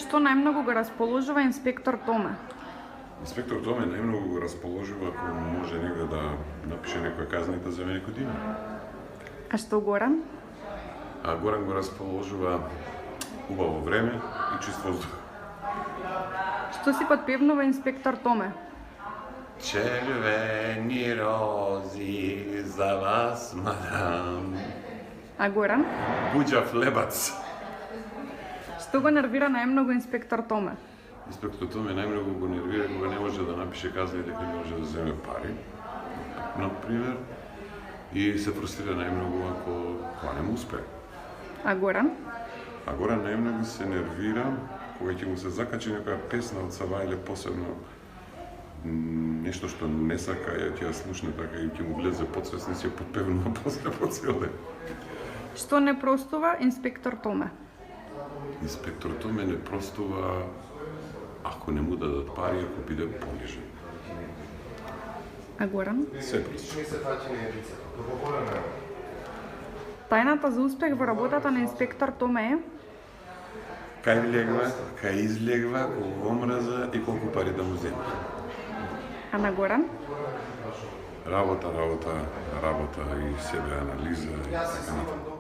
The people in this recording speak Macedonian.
Што најмногу го расположува инспектор Томе? Инспектор Томе најмногу го расположува ако може негде да напише некоја казница за некој динар. А што Горан? А Горан го расположува убаво време и чист воздух. Што си подпевнува инспектор Томе? Червени рози за вас, мадам. А Горан? Буџав лебац. Што го нервира најмногу инспектор Томе? Инспектор Томе најмногу го нервира кога не може да напише казна и дека не може да земе пари, например, и се фрустрира најмногу ако тоа не му успее. А Горан? А Горан најмногу се нервира кога ќе му се закачи некоја песна од Сава или посебно нешто што не сака ја ќе ја слушне така и ќе му влезе подсвесно и се подпевнува после по цел ден. Што не простува инспектор Томе? Инспектор Томе не простува ако не му дадат пари, ако биде понижен. А Горан? Се простува. Тајната за успех во работата на инспектор Томе е? Кај влегва, кај излегва, колку омраза и колку пари да му зема. А на Горан? Работа и себе анализа и така натаму.